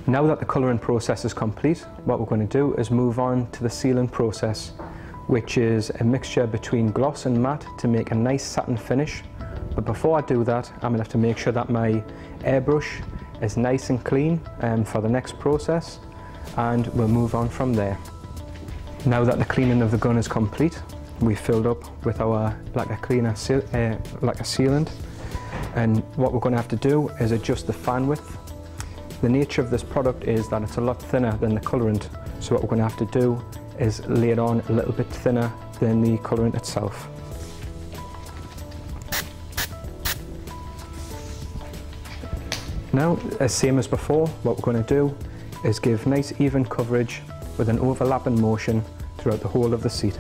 Now that the colouring process is complete, what we're going to do is move on to the sealing process, which is a mixture between gloss and matte to make a nice satin finish. But before I do that, I'm going to have to make sure that my airbrush is nice and clean for the next process, and we'll move on from there. Now that the cleaning of the gun is complete, we filled up with our lacquer sealant, and what we're going to have to do is adjust the fan width. The nature of this product is that it's a lot thinner than the colorant, so what we're going to have to do is lay it on a little bit thinner than the colorant itself. Now, as same as before, what we're going to do is give nice even coverage with an overlapping motion throughout the whole of the seat.